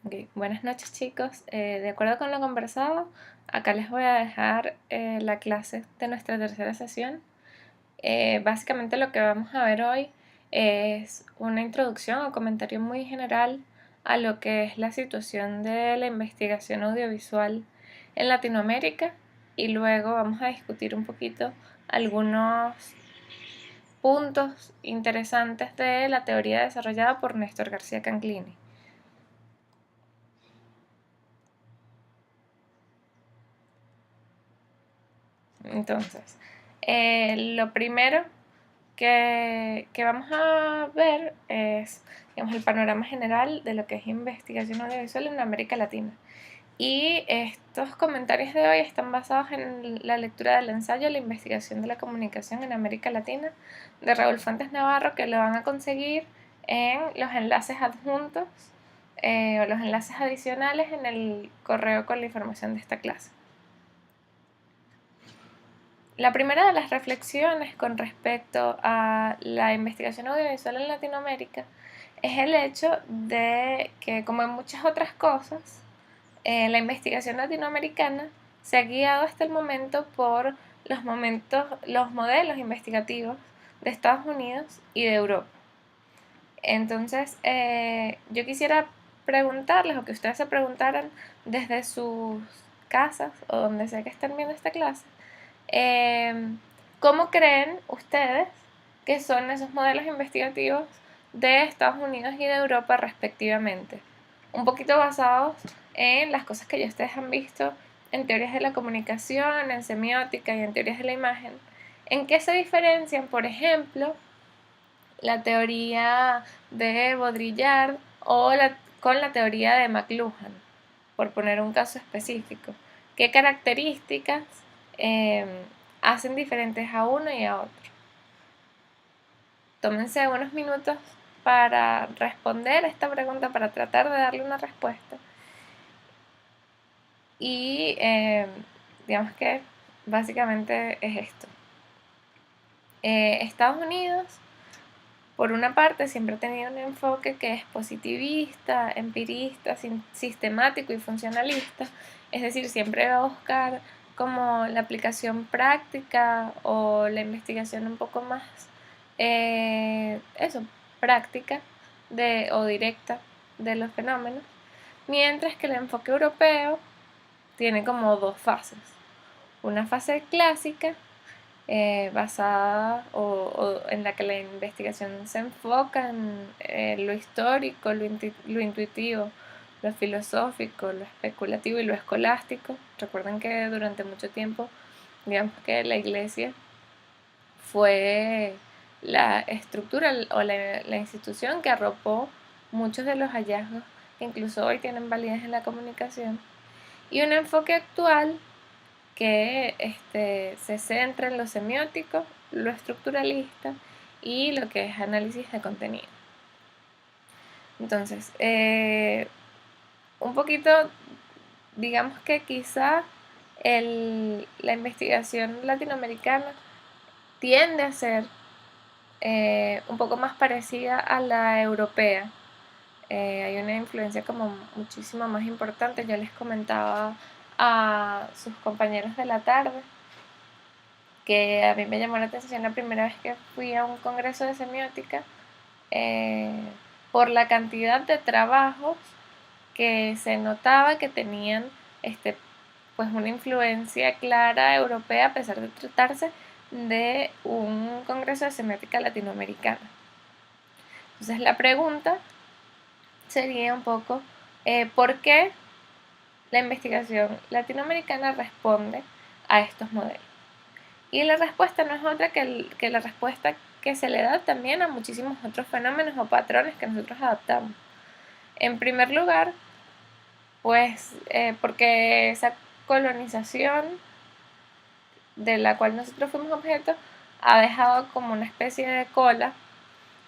Ok, buenas noches chicos. De acuerdo con lo conversado, acá les voy a dejar la clase de nuestra tercera sesión. Básicamente lo que vamos a ver hoy es una introducción o comentario muy general a lo que es la situación de la investigación audiovisual en Latinoamérica, y luego vamos a discutir un poquito algunos puntos interesantes de la teoría desarrollada por Néstor García Canclini. Entonces, lo primero que vamos a ver es, digamos, el panorama general de lo que es investigación audiovisual en América Latina. Y estos comentarios de hoy están basados en la lectura del ensayo La investigación de la comunicación en América Latina de Raúl Fuentes Navarro, que lo van a conseguir en los enlaces adjuntos o los enlaces adicionales en el correo con la información de esta clase. La primera de las reflexiones con respecto a la investigación audiovisual en Latinoamérica es el hecho de que, como en muchas otras cosas, la investigación latinoamericana se ha guiado hasta el momento por los modelos investigativos de Estados Unidos y de Europa. Entonces, yo quisiera preguntarles, o que ustedes se preguntaran desde sus casas o donde sea que estén viendo esta clase, ¿cómo creen ustedes que son esos modelos investigativos de Estados Unidos y de Europa respectivamente? Un poquito basados en las cosas que ya ustedes han visto en teorías de la comunicación, en semiótica y en teorías de la imagen. ¿En qué se diferencian, por ejemplo, la teoría de Baudrillard con la teoría de McLuhan, por poner un caso específico? ¿Qué características hacen diferentes a uno y a otro? Tómense unos minutos para responder esta pregunta, para tratar de darle una respuesta. Y digamos que básicamente es esto. Estados Unidos, por una parte, siempre ha tenido un enfoque que es positivista, empirista, sistemático y funcionalista. Es decir, siempre va a buscar como la aplicación práctica o la investigación un poco más práctica o directa de los fenómenos, mientras que el enfoque europeo tiene como dos fases. Una fase clásica, basada o en la que la investigación se enfoca en lo histórico, lo intuitivo, lo filosófico, lo especulativo y lo escolástico. Recuerden que durante mucho tiempo, digamos que la Iglesia fue la estructura o la institución que arropó muchos de los hallazgos que incluso hoy tienen validez en la comunicación. Y un enfoque actual que se centra en lo semiótico, lo estructuralista y lo que es análisis de contenido. Entonces, un poquito, digamos que quizá la investigación latinoamericana tiende a ser un poco más parecida a la europea. Hay una influencia como muchísimo más importante. Yo les comentaba a sus compañeros de la tarde que a mí me llamó la atención la primera vez que fui a un congreso de semiótica, por la cantidad de trabajos que se notaba que tenían pues una influencia clara europea, a pesar de tratarse de un congreso de semiótica latinoamericana. Entonces la pregunta sería un poco ¿por qué la investigación latinoamericana responde a estos modelos? Y la respuesta no es otra que la respuesta que se le da también a muchísimos otros fenómenos o patrones que nosotros adaptamos. En primer lugar, pues porque esa colonización de la cual nosotros fuimos objeto ha dejado como una especie de cola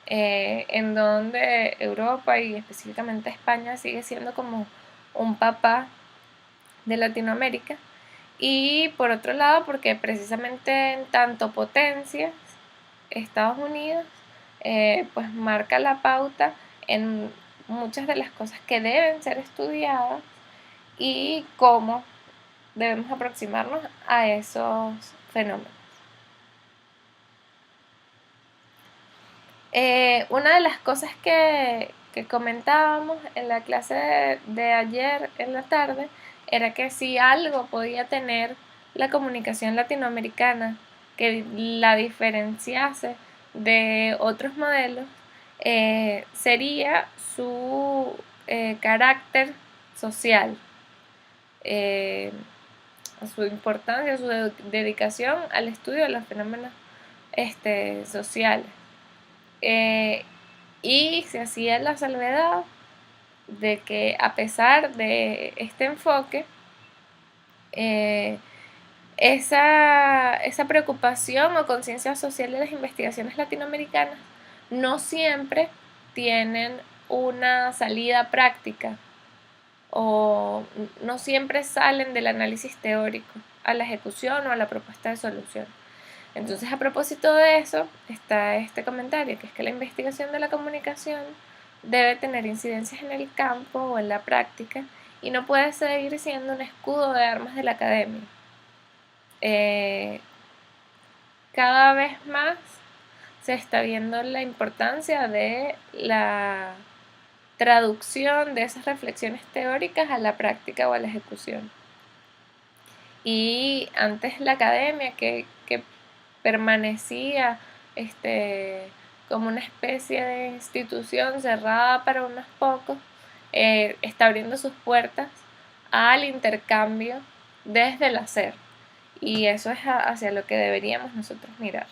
en donde Europa y específicamente España sigue siendo como un papá de Latinoamérica. Y por otro lado, porque precisamente en tanto potencias, Estados Unidos pues marca la pauta en muchas de las cosas que deben ser estudiadas y cómo debemos aproximarnos a esos fenómenos. Una de las cosas que comentábamos en la clase de ayer en la tarde era que si algo podía tener la comunicación latinoamericana que la diferenciase de otros modelos, sería su carácter social, su importancia, su dedicación al estudio de los fenómenos sociales. Y se hacía la salvedad de que a pesar de este enfoque, esa preocupación o conciencia social de las investigaciones latinoamericanas no siempre tienen una salida práctica o no siempre salen del análisis teórico a la ejecución o a la propuesta de solución. Entonces, a propósito de eso, está este comentario, que es que la investigación de la comunicación debe tener incidencias en el campo o en la práctica y no puede seguir siendo un escudo de armas de la academia. Cada vez más se está viendo la importancia de la traducción de esas reflexiones teóricas a la práctica o a la ejecución. Y antes la academia, que permanecía como una especie de institución cerrada para unos pocos, está abriendo sus puertas al intercambio desde el hacer. Y eso es hacia lo que deberíamos nosotros mirar.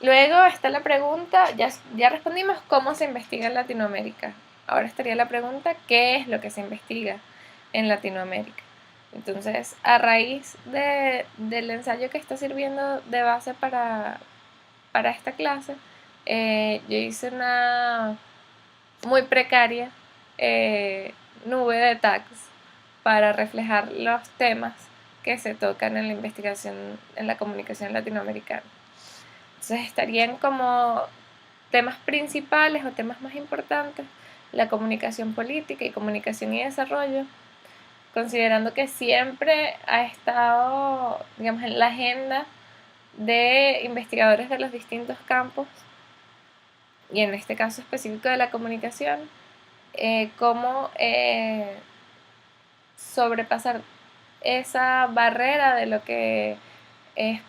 Luego está la pregunta, ya respondimos cómo se investiga en Latinoamérica. Ahora estaría la pregunta, ¿qué es lo que se investiga en Latinoamérica? Entonces, a raíz del ensayo que está sirviendo de base para esta clase, yo hice una muy precaria nube de tags para reflejar los temas que se tocan en la investigación en la comunicación latinoamericana. Entonces estarían como temas principales o temas más importantes: la comunicación política y comunicación y desarrollo, considerando que siempre ha estado, digamos, en la agenda de investigadores de los distintos campos, y en este caso específico de la comunicación, cómo sobrepasar esa barrera de lo que es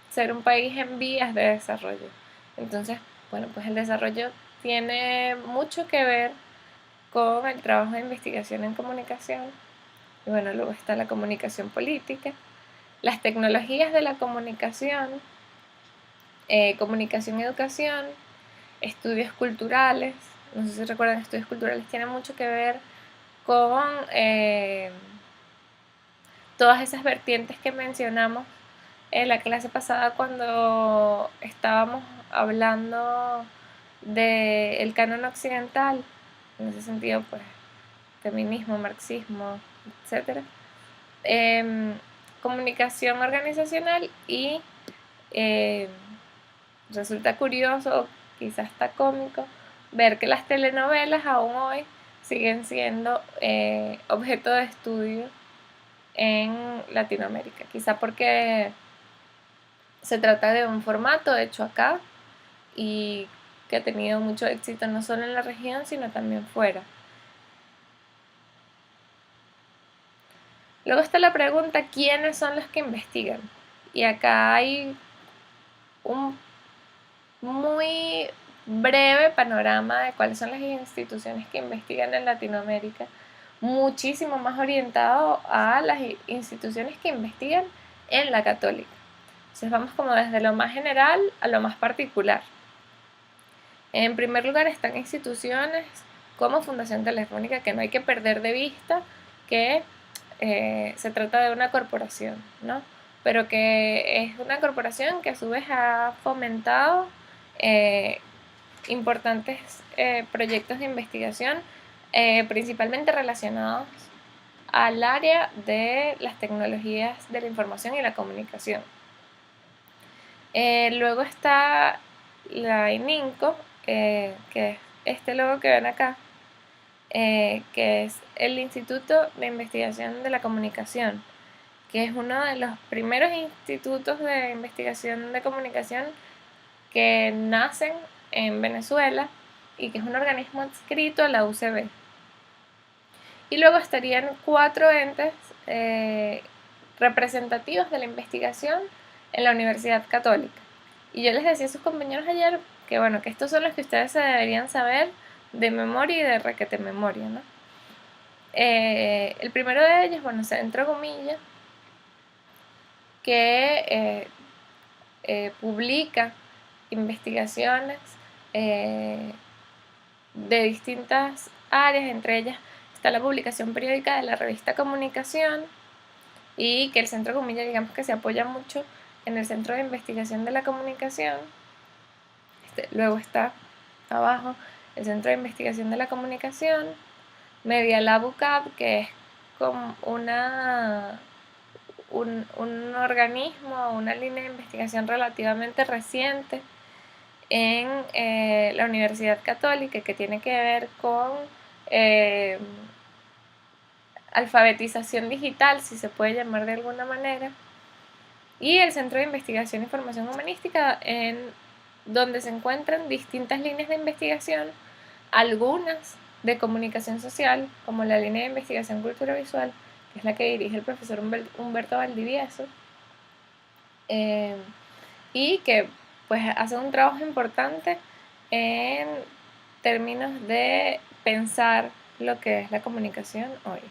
ser un país en vías de desarrollo. Entonces, bueno, pues el desarrollo tiene mucho que ver con el trabajo de investigación en comunicación. Y bueno, luego está la comunicación política, las tecnologías de la comunicación, comunicación y educación, estudios culturales. No sé si recuerdan, estudios culturales tienen mucho que ver con todas esas vertientes que mencionamos en la clase pasada cuando estábamos hablando del canon occidental, en ese sentido, pues, feminismo, marxismo, etc. Comunicación organizacional y resulta curioso, quizás está cómico, ver que las telenovelas aún hoy siguen siendo objeto de estudio en Latinoamérica, quizá porque se trata de un formato hecho acá y que ha tenido mucho éxito no solo en la región, sino también fuera. Luego está la pregunta, ¿quiénes son los que investigan? Y acá hay un muy breve panorama de cuáles son las instituciones que investigan en Latinoamérica, muchísimo más orientado a las instituciones que investigan en la católica. Entonces vamos como desde lo más general a lo más particular. En primer lugar están instituciones como Fundación Telefónica, que no hay que perder de vista que se trata de una corporación, ¿no? Pero que es una corporación que a su vez ha fomentado importantes proyectos de investigación, principalmente relacionados al área de las tecnologías de la información y la comunicación. Luego está la ININCO, que este logo que ven acá, que es el Instituto de Investigación de la Comunicación, que es uno de los primeros institutos de investigación de comunicación que nacen en Venezuela y que es un organismo adscrito a la UCB. Y luego estarían 4 entes representativos de la investigación en la Universidad Católica. Y yo les decía a sus compañeros ayer que bueno, que estos son los que ustedes se deberían saber de memoria y de requete memoria, ¿no? El primero de ellos, bueno, Centro Gomilla, que publica investigaciones de distintas áreas, entre ellas está la publicación periódica de la revista Comunicación, y que el Centro Gomilla, digamos que se apoya mucho en el Centro de Investigación de la Comunicación. Luego está abajo el Centro de Investigación de la Comunicación, Media Lab UCAP, que es como un organismo, una línea de investigación relativamente reciente en la Universidad Católica, que tiene que ver con alfabetización digital, si se puede llamar de alguna manera, y el Centro de Investigación y Formación Humanística, en donde se encuentran distintas líneas de investigación, algunas de comunicación social, como la línea de investigación cultura visual, que es la que dirige el profesor Humberto Valdivieso, y que pues hace un trabajo importante en términos de pensar lo que es la comunicación hoy.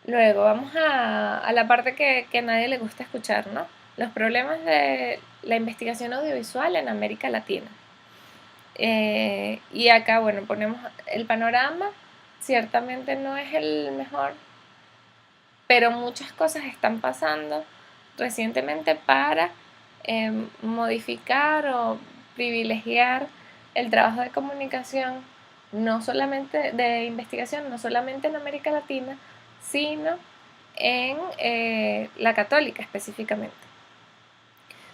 Luego vamos a la parte que a nadie le gusta escuchar, ¿no? Los problemas de la investigación audiovisual en América Latina. Y acá, bueno, ponemos el panorama, ciertamente no es el mejor, pero muchas cosas están pasando recientemente para modificar o privilegiar el trabajo de comunicación, no solamente de investigación, no solamente en América Latina, sino en la Católica específicamente.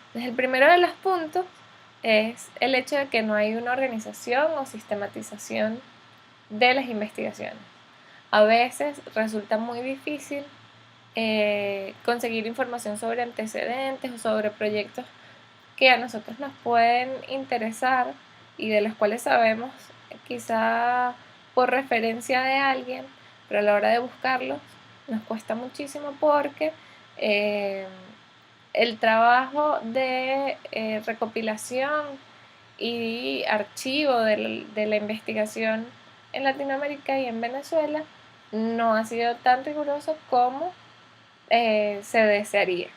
Entonces, el primero de los puntos es el hecho de que no hay una organización o sistematización de las investigaciones. A veces resulta muy difícil conseguir información sobre antecedentes o sobre proyectos que a nosotros nos pueden interesar y de los cuales sabemos quizá por referencia de alguien, pero a la hora de buscarlos nos cuesta muchísimo porque el trabajo de recopilación y archivo de la investigación en Latinoamérica y en Venezuela no ha sido tan riguroso como se desearía.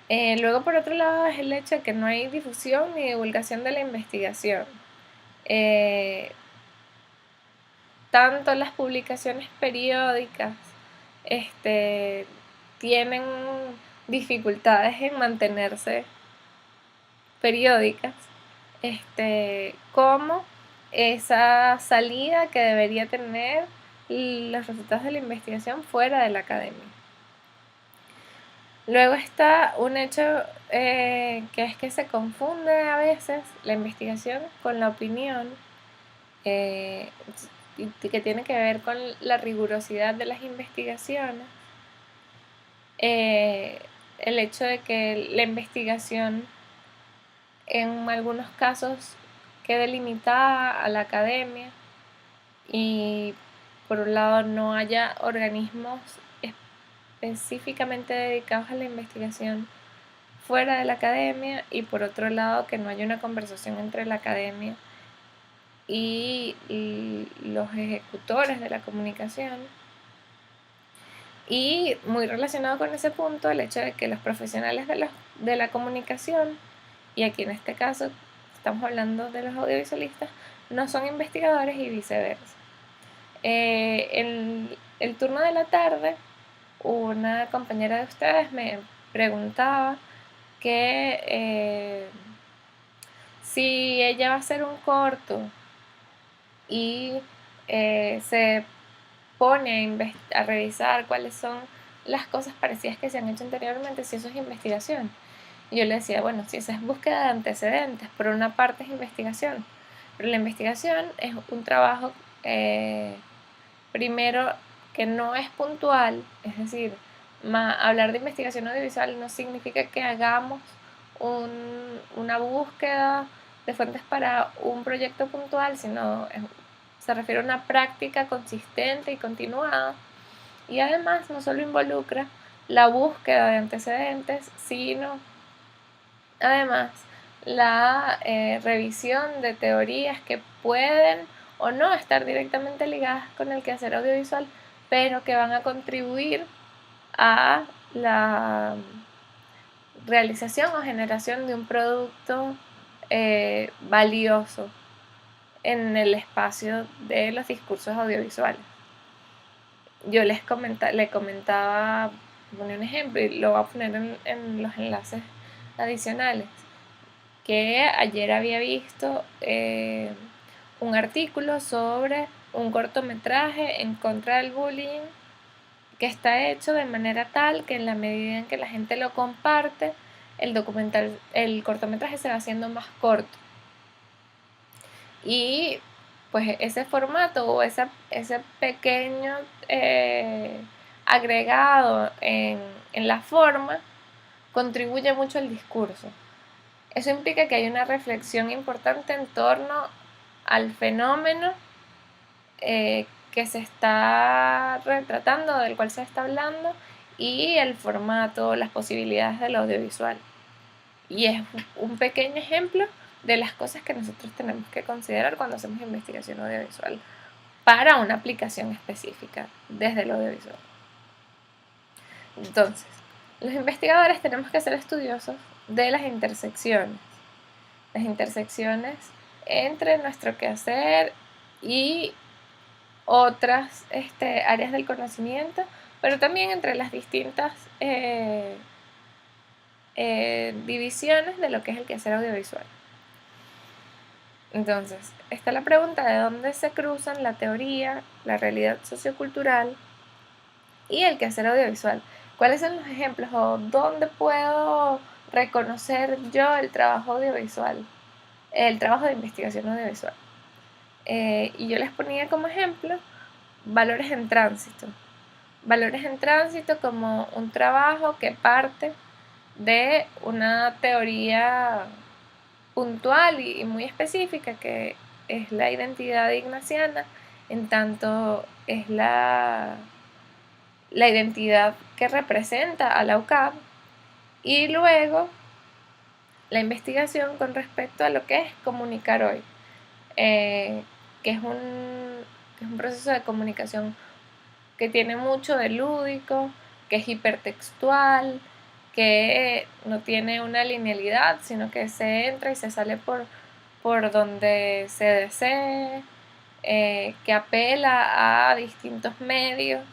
Luego, por otro lado, es el hecho de que no hay difusión ni divulgación de la investigación. Tanto las publicaciones periódicas tienen dificultades en mantenerse periódicas, como esa salida que debería tener los resultados de la investigación fuera de la academia. Luego está un hecho que es que se confunde a veces la investigación con la opinión, y que tiene que ver con la rigurosidad de las investigaciones. El hecho de que la investigación en algunos casos quede limitada a la academia y por un lado no haya organismos específicamente dedicados a la investigación fuera de la academia, y por otro lado que no haya una conversación entre la academia y los ejecutores de la comunicación. Y muy relacionado con ese punto, el hecho de que los profesionales de la comunicación, y aquí en este caso estamos hablando de los audiovisualistas, no son investigadores y viceversa. En el turno de la tarde, una compañera de ustedes me preguntaba que si ella va a hacer un corto y se pone a revisar cuáles son las cosas parecidas que se han hecho anteriormente, si eso es investigación. Y yo le decía, bueno, si esa es búsqueda de antecedentes, por una parte es investigación, pero la investigación es un trabajo, primero, que no es puntual, es decir, hablar de investigación audiovisual no significa que hagamos una búsqueda de fuentes para un proyecto puntual, sino se refiere a una práctica consistente y continuada. Y además no solo involucra la búsqueda de antecedentes, sino además la revisión de teorías que pueden o no estar directamente ligadas con el quehacer audiovisual, pero que van a contribuir a la realización o generación de un producto valioso en el espacio de los discursos audiovisuales. Yo le comentaba, ponía un ejemplo y lo voy a poner en los enlaces adicionales, que ayer había visto un artículo sobre un cortometraje en contra del bullying que está hecho de manera tal que en la medida en que la gente lo comparte, el cortometraje se va haciendo más corto. Y pues ese formato o ese pequeño agregado en la forma contribuye mucho al discurso. Eso implica que hay una reflexión importante en torno al fenómeno que se está retratando, del cual se está hablando, y el formato, las posibilidades del audiovisual. Y es un pequeño ejemplo de las cosas que nosotros tenemos que considerar cuando hacemos investigación audiovisual para una aplicación específica desde el audiovisual. Entonces, los investigadores tenemos que ser estudiosos de las intersecciones entre nuestro quehacer y otras áreas del conocimiento, pero también entre las distintas divisiones de lo que es el quehacer audiovisual. Entonces, está la pregunta de dónde se cruzan la teoría, la realidad sociocultural y el quehacer audiovisual. ¿Cuáles son los ejemplos o dónde puedo reconocer yo el trabajo audiovisual, el trabajo de investigación audiovisual? Y yo les ponía como ejemplo valores en tránsito. Valores en tránsito como un trabajo que parte de una teoría puntual y muy específica que es la identidad ignaciana, en tanto es la identidad que representa a la UCAP, y luego la investigación con respecto a lo que es comunicar hoy, que es un proceso de comunicación que tiene mucho de lúdico, que es hipertextual, que no tiene una linealidad, sino que se entra y se sale por donde se desee, que apela a distintos medios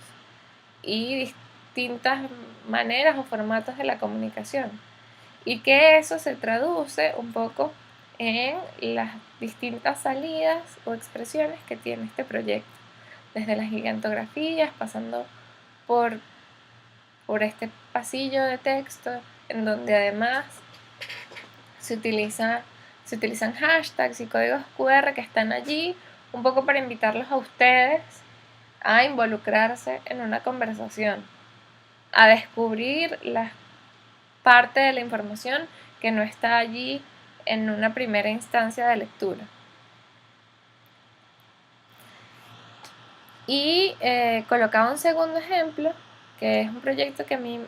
y distintas maneras o formatos de la comunicación, y que eso se traduce un poco en las distintas salidas o expresiones que tiene este proyecto, desde las gigantografías, pasando por este pasillo de texto, en donde además se utilizan hashtags y códigos QR que están allí un poco para invitarlos a ustedes a involucrarse en una conversación, a descubrir la parte de la información que no está allí en una primera instancia de lectura. Y colocaba un segundo ejemplo, que es un proyecto que a mí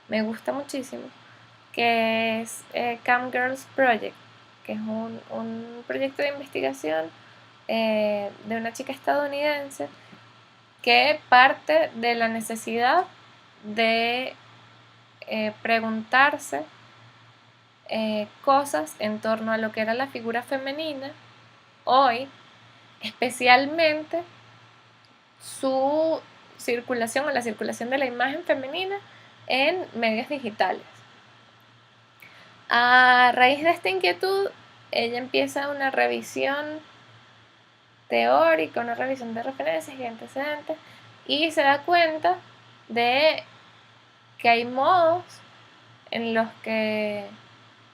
me gusta muchísimo, que es Cam Girls Project, que es un proyecto de investigación de una chica estadounidense que parte de la necesidad de preguntarse cosas en torno a lo que era la figura femenina hoy, especialmente su circulación o la circulación de la imagen femenina en medios digitales. A raíz de esta inquietud, ella empieza una revisión teórica, una revisión de referencias y antecedentes, y se da cuenta de que hay modos en los que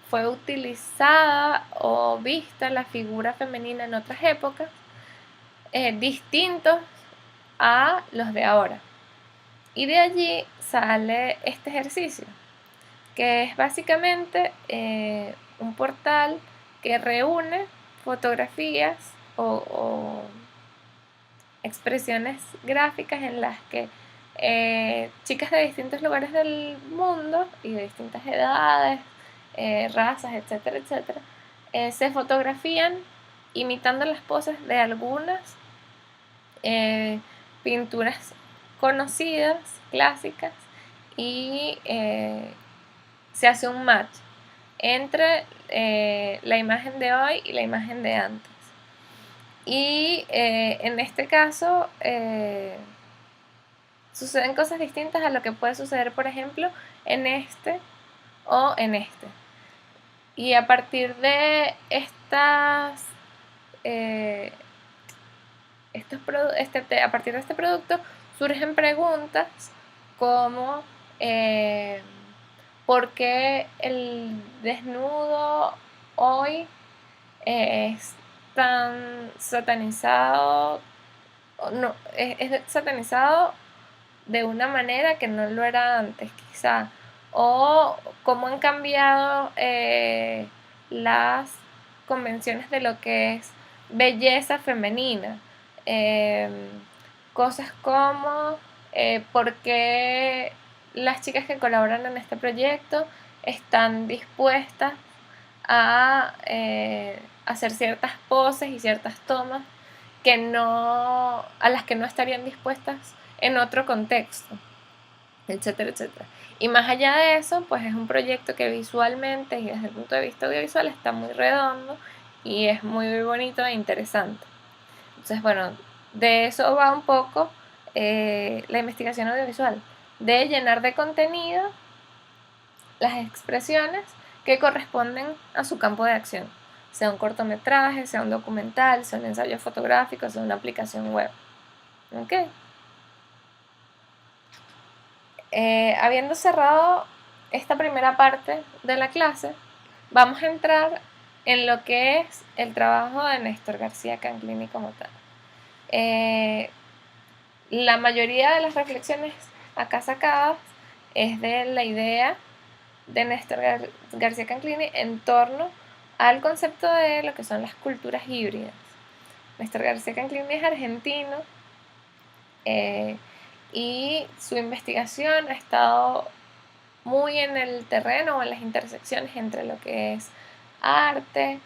fue utilizada o vista la figura femenina en otras épocas, distintos a los de ahora. Y de allí sale este ejercicio, que es básicamente un portal que reúne fotografías o expresiones gráficas en las que chicas de distintos lugares del mundo y de distintas edades, razas, etcétera, etcétera, se fotografían imitando las poses de algunas pinturas conocidas, clásicas, y se hace un match entre la imagen de hoy y la imagen de antes. Y en este caso suceden cosas distintas a lo que puede suceder, por ejemplo, en este o en este. Y a partir de a partir de este producto surgen preguntas como ¿por qué el desnudo hoy es tan satanizado? No, es satanizado de una manera que no lo era antes, quizá. O cómo han cambiado las convenciones de lo que es belleza femenina. Cosas como por qué las chicas que colaboran en este proyecto están dispuestas a hacer ciertas poses y ciertas tomas a las que no estarían dispuestas en otro contexto, etcétera, etcétera. Y más allá de eso, pues es un proyecto que visualmente y desde el punto de vista audiovisual está muy redondo y es muy bonito e interesante. Entonces, bueno, de eso va un poco la investigación audiovisual, de llenar de contenido las expresiones que corresponden a su campo de acción, sea un cortometraje, sea un documental, sea un ensayo fotográfico, sea una aplicación web. ¿Ok? Habiendo cerrado esta primera parte de la clase, vamos a entrar en lo que es el trabajo de Néstor García Canclini como tal. La mayoría de las reflexiones acá sacadas es de la idea de Néstor García Canclini en torno al concepto de lo que son las culturas híbridas. Néstor García Canclini es argentino y su investigación ha estado muy en el terreno o en las intersecciones entre lo que es arte,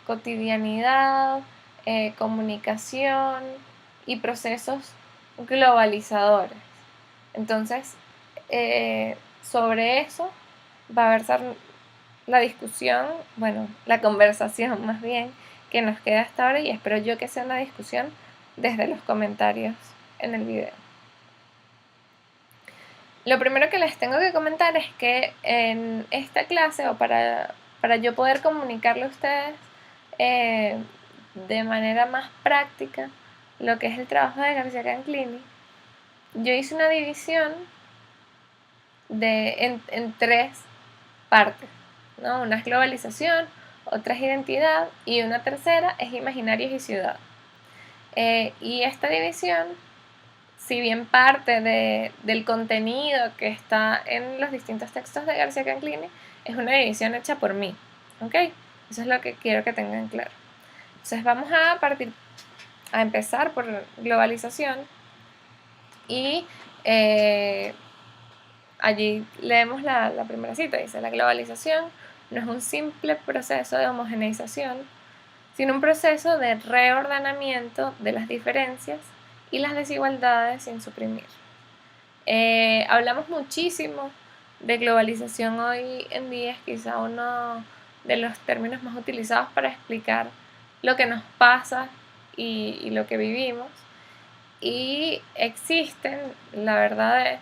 cotidianidad, comunicación y procesos globalizadores. Entonces, sobre eso va a versar la discusión, bueno, la conversación más bien, que nos queda hasta ahora, y espero yo que sea una discusión desde los comentarios en el video. Lo primero que les tengo que comentar es que en esta clase, o para yo poder comunicarle a ustedes de manera más práctica lo que es el trabajo de García Canclini, yo hice una división en tres partes, ¿no? Una es globalización, otra es identidad y una tercera es imaginarios y ciudad. Y esta división, si bien parte del contenido que está en los distintos textos de García Canclini, es una división hecha por mí, ¿ok? Eso es lo que quiero que tengan claro. Entonces vamos a empezar por globalización y allí leemos la primera cita, dice: la globalización no es un simple proceso de homogeneización, sino un proceso de reordenamiento de las diferencias y las desigualdades sin suprimir. Hablamos muchísimo de globalización hoy en día, es quizá uno de los términos más utilizados para explicar lo que nos pasa y lo que vivimos. Y existen, la verdad es,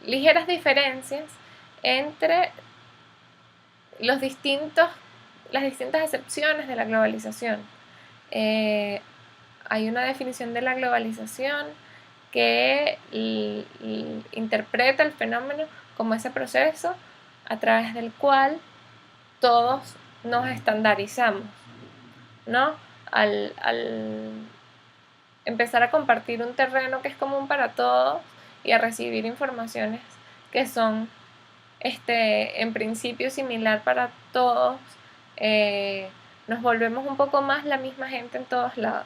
ligeras diferencias entre las distintas acepciones de la globalización. Hay una definición de la globalización que interpreta el fenómeno como ese proceso a través del cual todos nos estandarizamos, ¿no? Al empezar a compartir un terreno que es común para todos y a recibir informaciones que son en principio similar para todos, nos volvemos un poco más la misma gente en todos lados.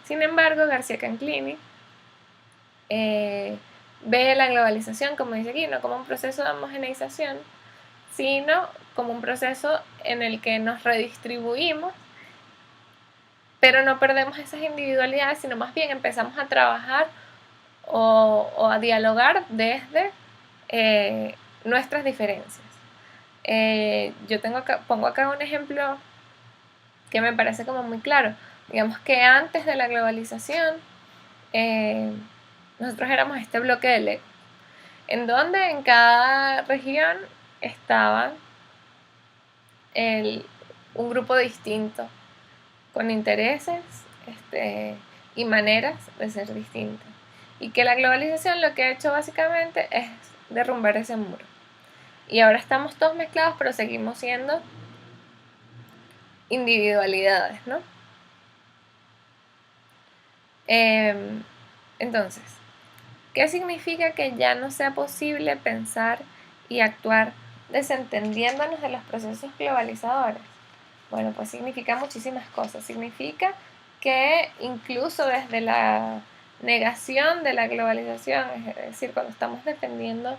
Sin embargo, García Canclini ve la globalización, como dice aquí, no como un proceso de homogeneización, sino como un proceso en el que nos redistribuimos, pero no perdemos esas individualidades, sino más bien empezamos a trabajar o a dialogar desde nuestras diferencias. Yo pongo acá un ejemplo que me parece como muy claro. Digamos que antes de la globalización, nosotros éramos este bloque de Lego, en donde en cada región estaba un grupo distinto, con intereses y maneras de ser distintas. Y que la globalización lo que ha hecho básicamente es derrumbar ese muro. Y ahora estamos todos mezclados, pero seguimos siendo individualidades, ¿no? Entonces, ¿qué significa que ya no sea posible pensar y actuar desentendiéndonos de los procesos globalizadores? Bueno, pues significa muchísimas cosas. Significa que incluso desde la negación de la globalización, es decir, cuando estamos defendiendo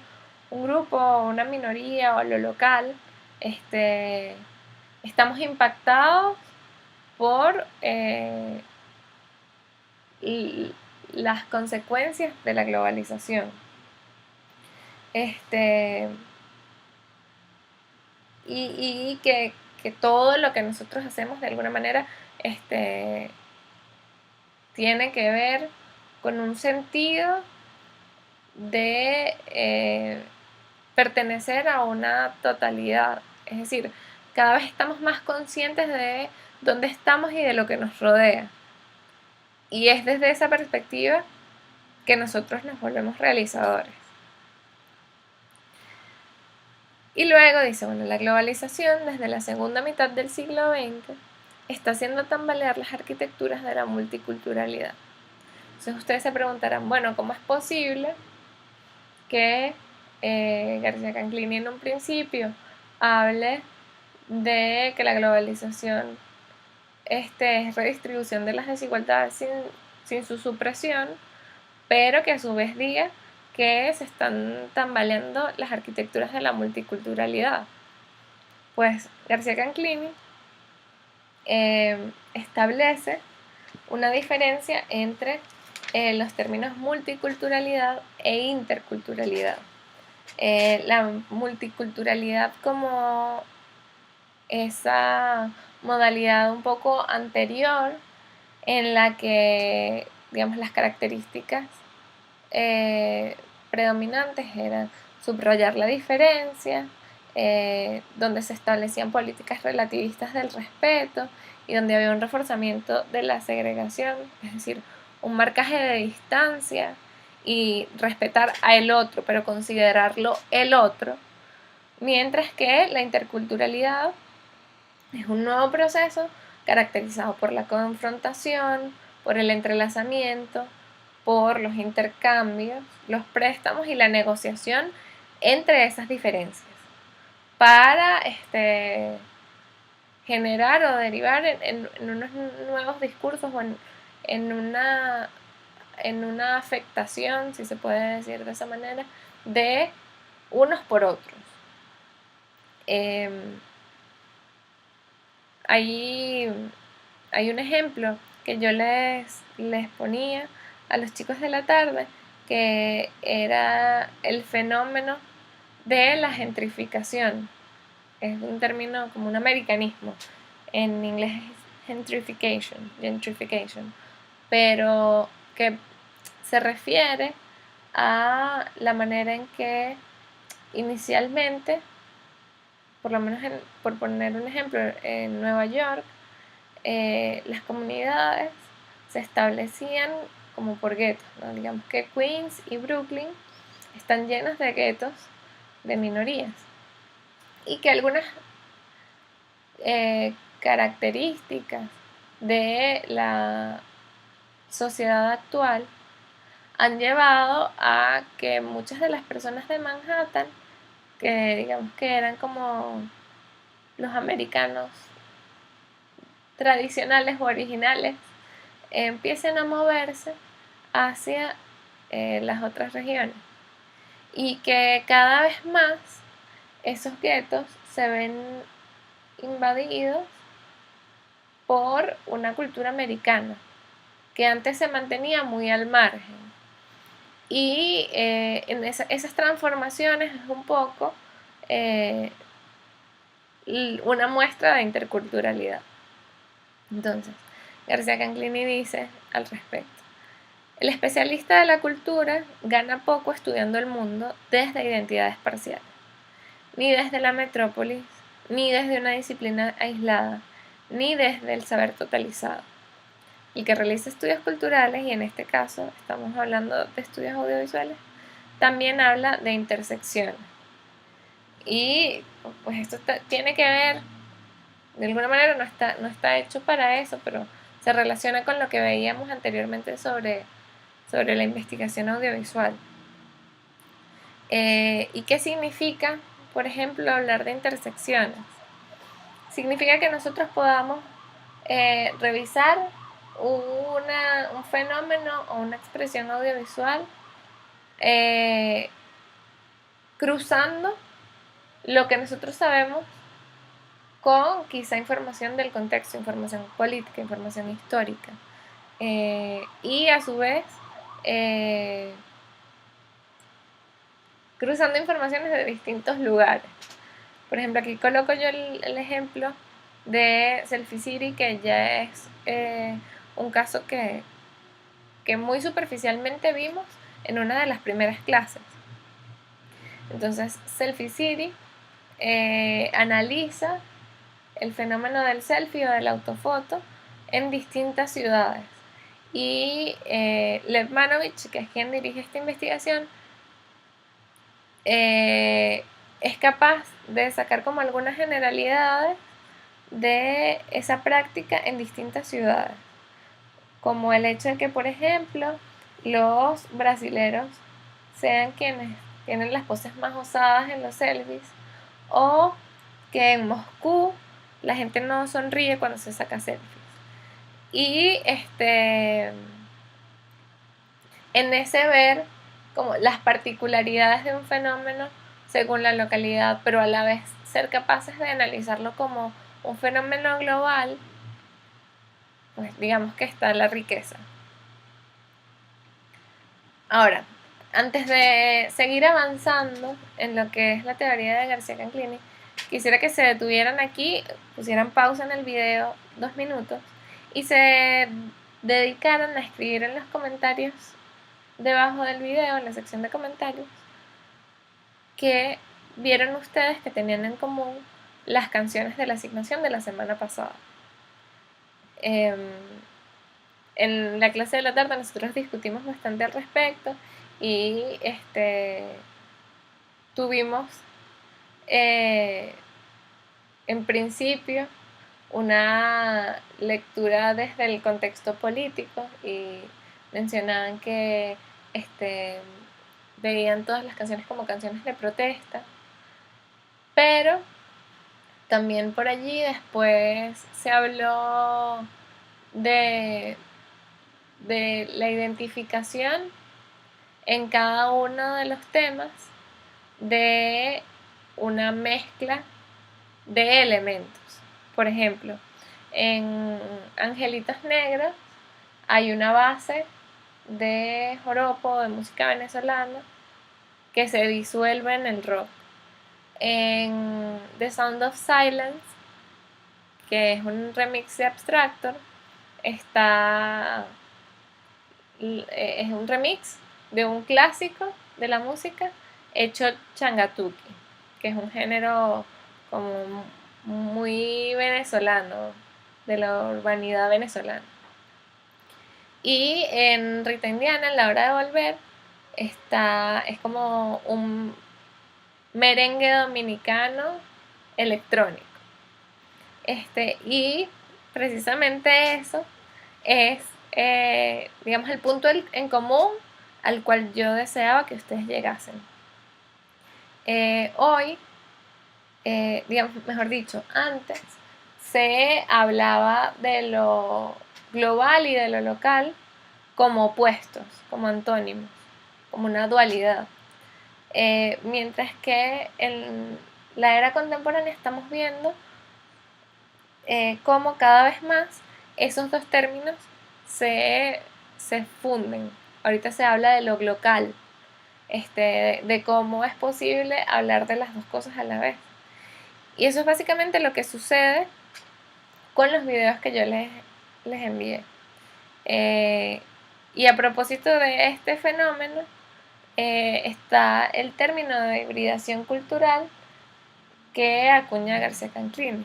un grupo, una minoría o lo local, estamos impactados por las consecuencias de la globalización. Y que todo lo que nosotros hacemos de alguna manera tiene que ver con un sentido de pertenecer a una totalidad. Es decir, cada vez estamos más conscientes de dónde estamos y de lo que nos rodea. Y es desde esa perspectiva que nosotros nos volvemos realizadores. Y luego dice, bueno, la globalización desde la segunda mitad del siglo XX está haciendo tambalear las arquitecturas de la multiculturalidad. Entonces ustedes se preguntarán, bueno, ¿cómo es posible que García Canclini en un principio hable de que la globalización es redistribución de las desigualdades sin su supresión, pero que a su vez diga que se están tambaleando las arquitecturas de la multiculturalidad? Pues García Canclini establece una diferencia entre los términos multiculturalidad e interculturalidad. La multiculturalidad como esa modalidad un poco anterior en la que, digamos, las características predominantes eran subrayar la diferencia, donde se establecían políticas relativistas del respeto y donde había un reforzamiento de la segregación, es decir, un marcaje de distancia y respetar a el otro, pero considerarlo el otro, mientras que la interculturalidad es un nuevo proceso caracterizado por la confrontación, por el entrelazamiento, por los intercambios, los préstamos y la negociación entre esas diferencias para generar o derivar en unos nuevos discursos o en una afectación, si se puede decir de esa manera, de unos por otros. Hay un ejemplo que yo les ponía a los chicos de la tarde, que era el fenómeno de la gentrificación. Es un término como un americanismo. En inglés es gentrification, pero que se refiere a la manera en que inicialmente, por lo menos por poner un ejemplo, en Nueva York, las comunidades se establecían como por guetos, ¿no? Digamos que Queens y Brooklyn están llenos de guetos de minorías. y que algunas características de la sociedad actual han llevado a que muchas de las personas de Manhattan, que digamos que eran como los americanos tradicionales o originales, empiecen a moverse hacia las otras regiones, y que cada vez más esos guetos se ven invadidos por una cultura americana que antes se mantenía muy al margen. Y en esas transformaciones es un poco una muestra de interculturalidad. Entonces, García Canclini dice al respecto: el especialista de la cultura gana poco estudiando el mundo desde identidades parciales, ni desde la metrópolis, ni desde una disciplina aislada, ni desde el saber totalizado. El que realiza estudios culturales, y en este caso estamos hablando de estudios audiovisuales, también habla de intersecciones. Y pues esto tiene que ver, de alguna manera no está hecho para eso, pero se relaciona con lo que veíamos anteriormente sobre la investigación audiovisual. ¿Y qué significa, por ejemplo, hablar de intersecciones? Significa que nosotros podamos revisar un fenómeno o una expresión audiovisual cruzando lo que nosotros sabemos con quizá información del contexto, información política, información histórica, y a su vez cruzando informaciones de distintos lugares. Por ejemplo, aquí coloco yo el ejemplo de Selfie City, que ya es un caso que muy superficialmente vimos en una de las primeras clases. Entonces, Selfie City analiza el fenómeno del selfie o de la autofoto en distintas ciudades. Y Lev Manovich, que es quien dirige esta investigación, es capaz de sacar como algunas generalidades de esa práctica en distintas ciudades, como el hecho de que, por ejemplo, los brasileros sean quienes tienen las poses más osadas en los selfies, o que en Moscú la gente no sonríe cuando se saca selfies. Y en ese ver como las particularidades de un fenómeno según la localidad, pero a la vez ser capaces de analizarlo como un fenómeno global, pues digamos que está la riqueza. Ahora, antes de seguir avanzando en lo que es la teoría de García Canclini, quisiera que se detuvieran aquí, pusieran pausa en el video 2 minutos y se dedicaran a escribir en los comentarios debajo del video, en la sección de comentarios, que vieron ustedes que tenían en común las canciones de la asignación de la semana pasada. En la clase de la tarde nosotros discutimos bastante al respecto y tuvimos en principio una lectura desde el contexto político, y mencionaban que veían todas las canciones como canciones de protesta, pero también por allí después se habló de la identificación en cada uno de los temas de una mezcla de elementos. Por ejemplo, en Angelitos Negros hay una base de joropo, de música venezolana, que se disuelve en el rock. En The Sound of Silence, que es un remix de Abstractor, es un remix de un clásico de la música hecho changatuki, que es un género como muy venezolano, de la urbanidad venezolana. Y en Rita Indiana, en La Hora de Volver, es como un merengue dominicano electrónico. Y precisamente eso es, digamos, el punto en común al cual yo deseaba que ustedes llegasen. Hoy, digamos, mejor dicho, antes se hablaba de lo global y de lo local como opuestos, como antónimos, como una dualidad. Mientras que en la era contemporánea estamos viendo cómo cada vez más esos dos términos se funden. Ahorita se habla de lo local, de cómo es posible hablar de las dos cosas a la vez. Y eso es básicamente lo que sucede con los videos que yo les envié. Y a propósito de este fenómeno, está el término de hibridación cultural que acuña García Canclini.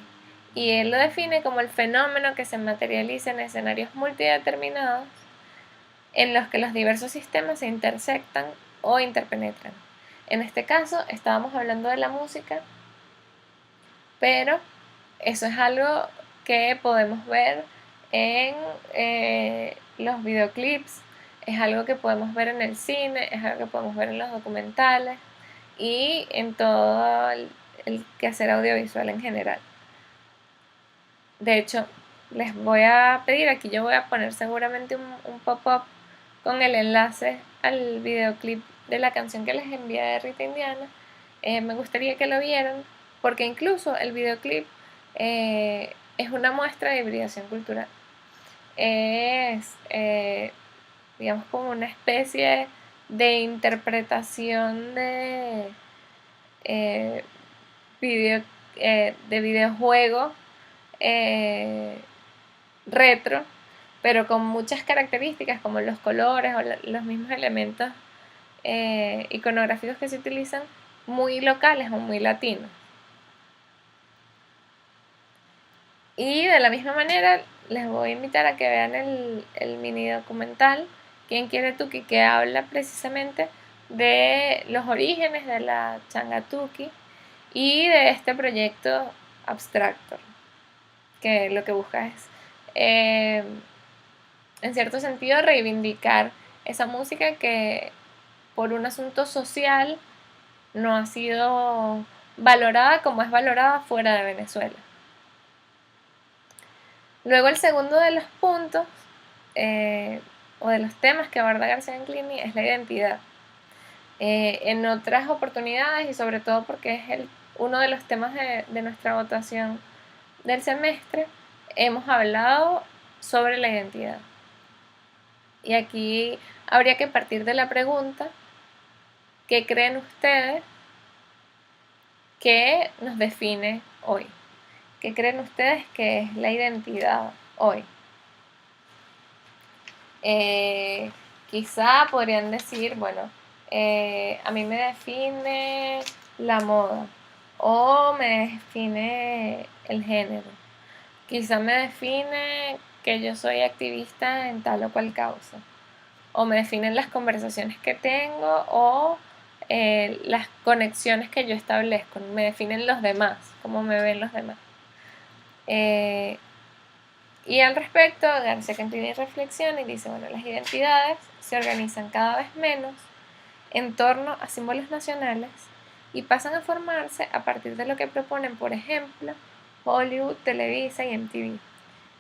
Y él lo define como el fenómeno que se materializa en escenarios multideterminados en los que los diversos sistemas se intersectan o interpenetran. En este caso estábamos hablando de la música, pero eso es algo que podemos ver en los videoclips, es algo que podemos ver en el cine, es algo que podemos ver en los documentales y en todo el quehacer audiovisual en general. De hecho, les voy a pedir, aquí yo voy a poner seguramente un pop-up con el enlace al videoclip de la canción que les envié de Rita Indiana. Me gustaría que lo vieran porque incluso el videoclip es una muestra de hibridación cultural. Es, digamos, como una especie de interpretación de videojuego retro, pero con muchas características como los colores o los mismos elementos iconográficos que se utilizan muy locales o muy latinos. Y de la misma manera les voy a invitar a que vean el mini documental ¿Quién quiere Tuki?, que habla precisamente de los orígenes de la changa Tuki y de este proyecto Abstractor, que lo que busca es en cierto sentido reivindicar esa música que por un asunto social no ha sido valorada como es valorada fuera de Venezuela. Luego el segundo de los puntos o de los temas que aborda García Canclini es la identidad. En otras oportunidades y sobre todo porque es uno de los temas de nuestra votación del semestre, hemos hablado sobre la identidad. Y aquí habría que partir de la pregunta: ¿qué creen ustedes que nos define hoy? ¿Qué creen ustedes que es la identidad hoy? Quizá podrían decir, bueno, a mí me define la moda o me define el género. Quizá me define que yo soy activista en tal o cual causa. O me definen las conversaciones que tengo o las conexiones que yo establezco. Me definen los demás, cómo me ven los demás. Y al respecto, García Canclini reflexiona y dice, bueno, las identidades se organizan cada vez menos en torno a símbolos nacionales y pasan a formarse a partir de lo que proponen, por ejemplo, Hollywood, Televisa y MTV.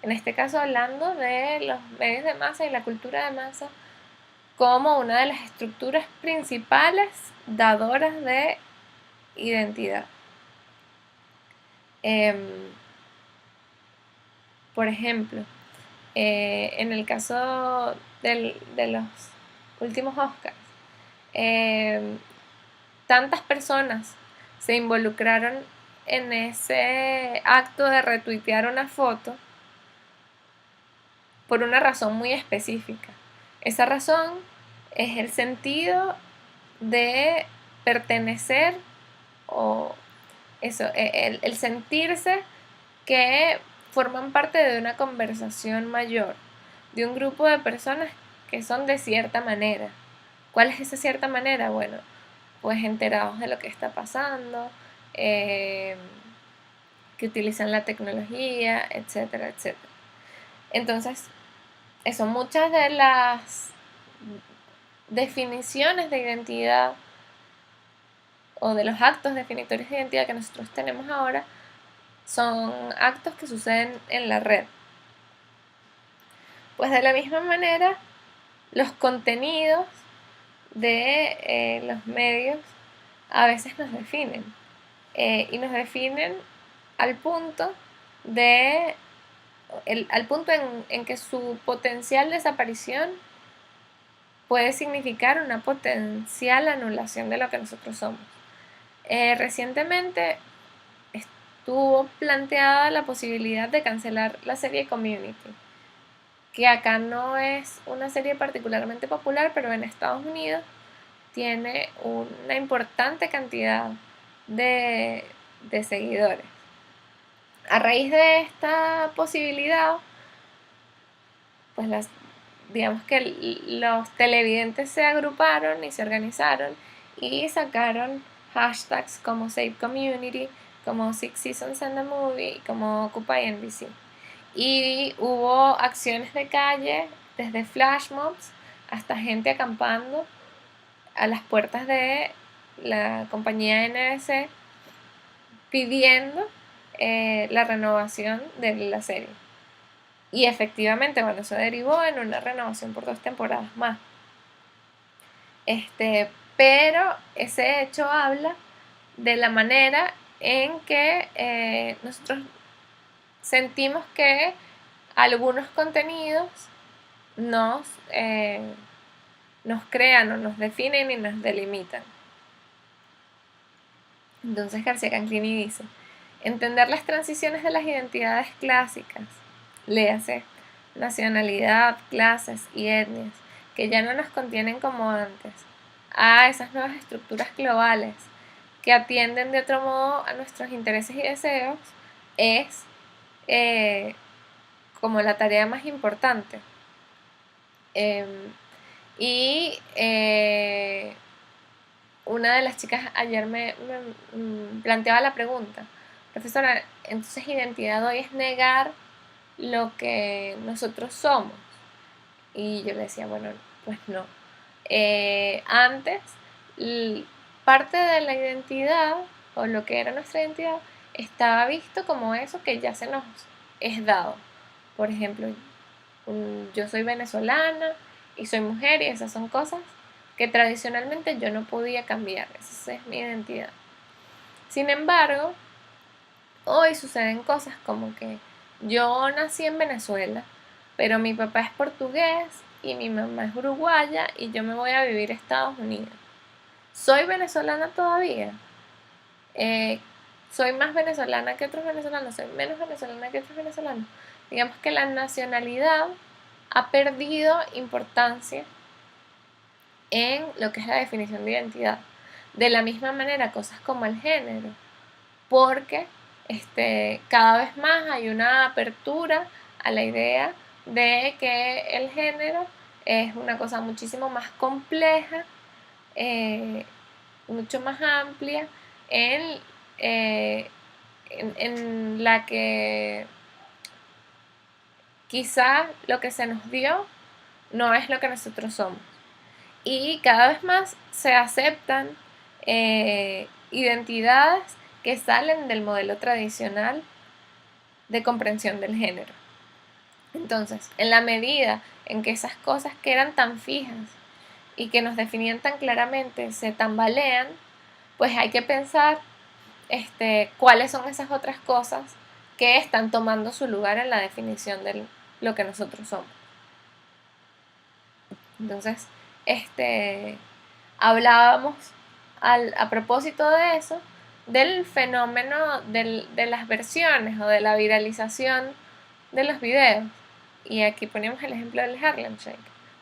En este caso hablando de los medios de masa y la cultura de masa como una de las estructuras principales dadoras de identidad. Por ejemplo, en el caso de los últimos Oscars, tantas personas se involucraron en ese acto de retuitear una foto por una razón muy específica. Esa razón es el sentido de pertenecer o eso, el sentirse que forman parte de una conversación mayor, de un grupo de personas que son de cierta manera. ¿Cuál es esa cierta manera? Bueno, pues enterados de lo que está pasando, que utilizan la tecnología, etcétera, etcétera. Entonces, son muchas de las definiciones de identidad o de los actos definitorios de identidad que nosotros tenemos ahora son actos que suceden en la red. Pues de la misma manera, los contenidos de los medios a veces nos definen. Y nos definen al punto en que su potencial desaparición puede significar una potencial anulación de lo que nosotros somos. Recientemente estuvo planteada la posibilidad de cancelar la serie Community, que acá no es una serie particularmente popular, pero en Estados Unidos tiene una importante cantidad de seguidores. A raíz de esta posibilidad, pues digamos que los televidentes se agruparon y se organizaron y sacaron hashtags como Save Community, como Six Seasons and a Movie, como Occupy NBC. Y hubo acciones de calle, desde flash mobs hasta gente acampando a las puertas de la compañía NBC pidiendo la renovación de la serie. Y efectivamente, bueno, eso derivó en una renovación por 2 temporadas más. Pero ese hecho habla de la manera en que nosotros sentimos que algunos contenidos nos crean o nos definen y nos delimitan. Entonces García Canclini dice: entender las transiciones de las identidades clásicas, léase, nacionalidad, clases y etnias, que ya no nos contienen como antes, a esas nuevas estructuras globales que atienden de otro modo a nuestros intereses y deseos, es como la tarea más importante. Una de las chicas ayer me planteaba la pregunta: profesora, entonces identidad hoy es negar lo que nosotros somos. Y yo le decía, bueno, pues no. Antes, parte de la identidad, o lo que era nuestra identidad, estaba visto como eso que ya se nos es dado. Por ejemplo, yo soy venezolana y soy mujer, y esas son cosas que tradicionalmente yo no podía cambiar. Esa es mi identidad. Sin embargo, hoy suceden cosas como que yo nací en Venezuela, pero mi papá es portugués y mi mamá es uruguaya y yo me voy a vivir a Estados Unidos. ¿Soy venezolana todavía? ¿Soy más venezolana que otros venezolanos? ¿Soy menos venezolana que otros venezolanos? Digamos que la nacionalidad ha perdido importancia en lo que es la definición de identidad. De la misma manera, cosas como el género, porque cada vez más hay una apertura a la idea de que el género es una cosa muchísimo más compleja, mucho más amplia, en la que quizá lo que se nos dio no es lo que nosotros somos. Y cada vez más se aceptan identidades que salen del modelo tradicional de comprensión del género. Entonces, en la medida en que esas cosas que eran tan fijas y que nos definían tan claramente se tambalean, pues hay que pensar cuáles son esas otras cosas que están tomando su lugar en la definición de lo que nosotros somos. Entonces, hablábamos a propósito de eso, del fenómeno de las versiones o de la viralización de los videos. Y aquí ponemos el ejemplo del Harlem Shake.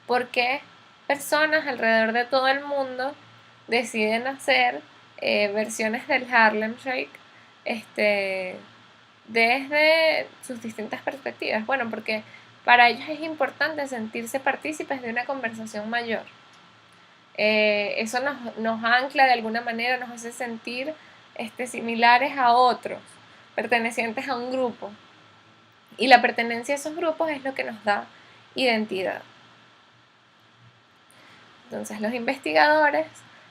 ¿Por qué personas alrededor de todo el mundo deciden hacer versiones del Harlem Shake desde sus distintas perspectivas? Bueno, porque para ellos es importante sentirse partícipes de una conversación mayor. Eso nos ancla de alguna manera, nos hace sentir similares a otros, pertenecientes a un grupo. Y la pertenencia a esos grupos es lo que nos da identidad. Entonces, los investigadores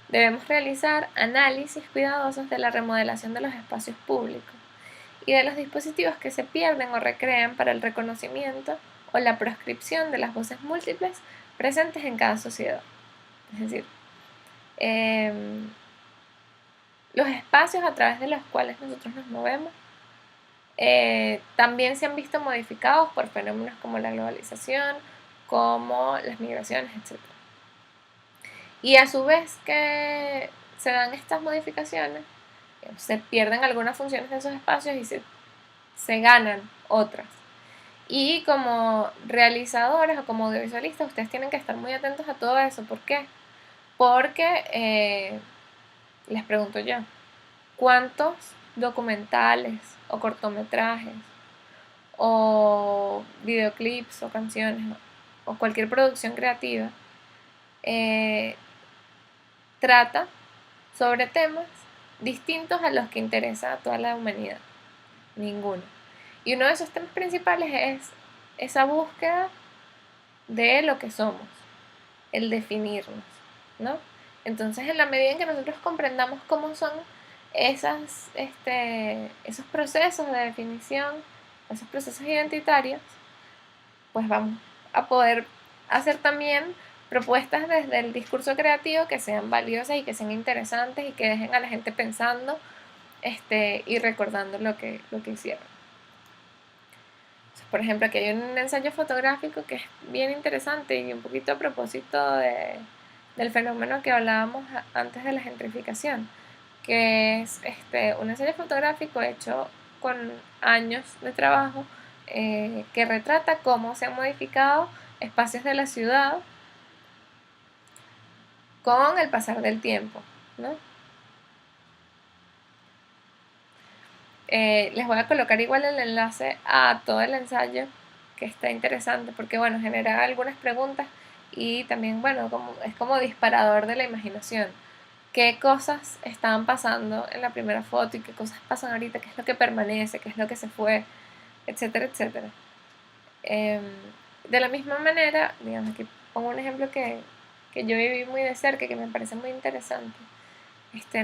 debemos realizar análisis cuidadosos de la remodelación de los espacios públicos y de los dispositivos que se pierden o recrean para el reconocimiento o la proscripción de las voces múltiples presentes en cada sociedad. Es decir, los espacios a través de los cuales nosotros nos movemos también se han visto modificados por fenómenos como la globalización, como las migraciones, etc. Y a su vez que se dan estas modificaciones, se pierden algunas funciones de esos espacios y se ganan otras. Y como realizadores o como audiovisualistas, ustedes tienen que estar muy atentos a todo eso. ¿Por qué? Porque, les pregunto yo, ¿cuántos documentales o cortometrajes o videoclips o canciones o cualquier producción creativa trata sobre temas distintos a los que interesa a toda la humanidad? Ninguno. Y uno de esos temas principales es esa búsqueda de lo que somos, el definirnos, ¿no? Entonces, en la medida en que nosotros comprendamos cómo son esos procesos de definición, esos procesos identitarios, pues vamos a poder hacer también propuestas desde el discurso creativo que sean valiosas y que sean interesantes y que dejen a la gente pensando y recordando lo que hicieron. Por ejemplo, aquí hay un ensayo fotográfico que es bien interesante y un poquito a propósito del fenómeno que hablábamos antes de la gentrificación, que es un ensayo fotográfico hecho con años de trabajo que retrata cómo se han modificado espacios de la ciudad con el pasar del tiempo, ¿no? Les voy a colocar igual el enlace a todo el ensayo, que está interesante porque, bueno, genera algunas preguntas y también, bueno, es como disparador de la imaginación. ¿Qué cosas estaban pasando en la primera foto y qué cosas pasan ahorita? ¿Qué es lo que permanece? ¿Qué es lo que se fue? Etcétera, etcétera. De la misma manera, digamos, aquí pongo un ejemplo que yo viví muy de cerca y que me parece muy interesante.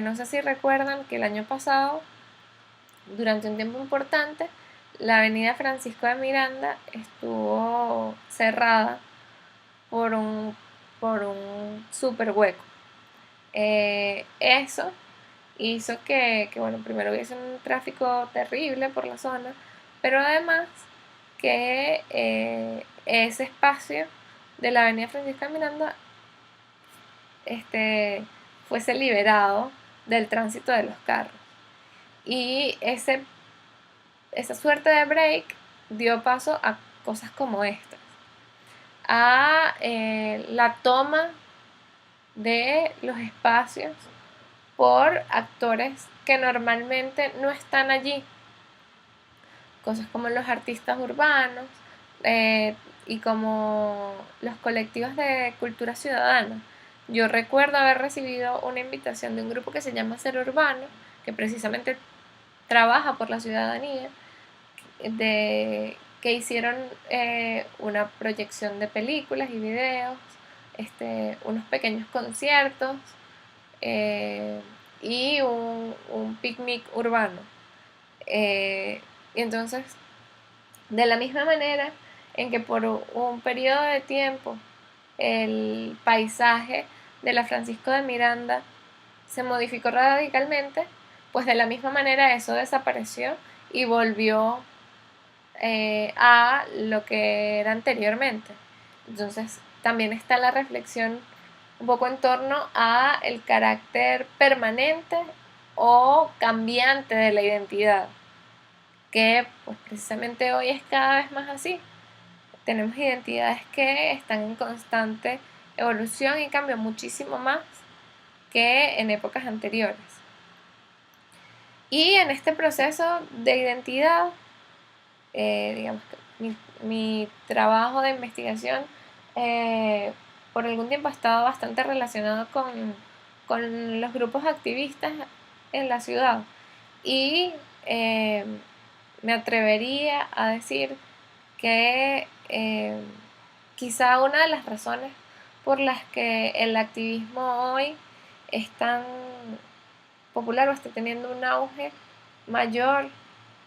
No sé si recuerdan que el año pasado, durante un tiempo importante, la avenida Francisco de Miranda estuvo cerrada por un super hueco. Eso hizo que, bueno, primero hubiese un tráfico terrible por la zona, pero además que ese espacio de la avenida Francisco de Miranda fuese liberado del tránsito de los carros. Y esa suerte de break dio paso a cosas como estas, a la toma de los espacios por actores que normalmente no están allí, cosas como los artistas urbanos y como los colectivos de cultura ciudadana. Yo recuerdo haber recibido una invitación de un grupo que se llama Ser Urbano, que precisamente trabaja por la ciudadanía, que hicieron una proyección de películas y videos, unos pequeños conciertos y un picnic urbano. Y entonces, de la misma manera en que por un periodo de tiempo el paisaje de la Francisco de Miranda se modificó radicalmente, pues de la misma manera eso desapareció y volvió a lo que era anteriormente. Entonces también está la reflexión un poco en torno a el carácter permanente o cambiante de la identidad, que pues precisamente hoy es cada vez más así. Tenemos identidades que están en constante evolución y cambio, muchísimo más que en épocas anteriores. Y en este proceso de identidad, digamos que mi trabajo de investigación por algún tiempo ha estado bastante relacionado con los grupos activistas en la ciudad y me atrevería a decir que quizá una de las razones por las que el activismo hoy es tan popular o está teniendo un auge mayor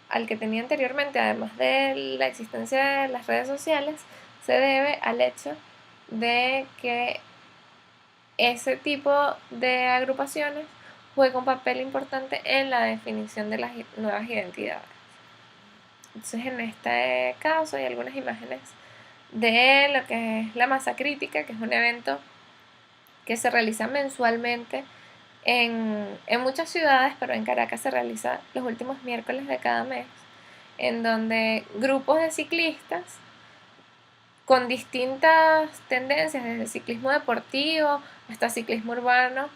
al que tenía anteriormente, además de la existencia de las redes sociales, se debe al hecho de que ese tipo de agrupaciones juega un papel importante en la definición de las nuevas identidades. Entonces, en este caso hay algunas imágenes de lo que es la Masa Crítica, que es un evento que se realiza mensualmente en muchas ciudades, pero en Caracas se realiza los últimos miércoles de cada mes, en donde grupos de ciclistas con distintas tendencias, desde ciclismo deportivo hasta ciclismo urbano,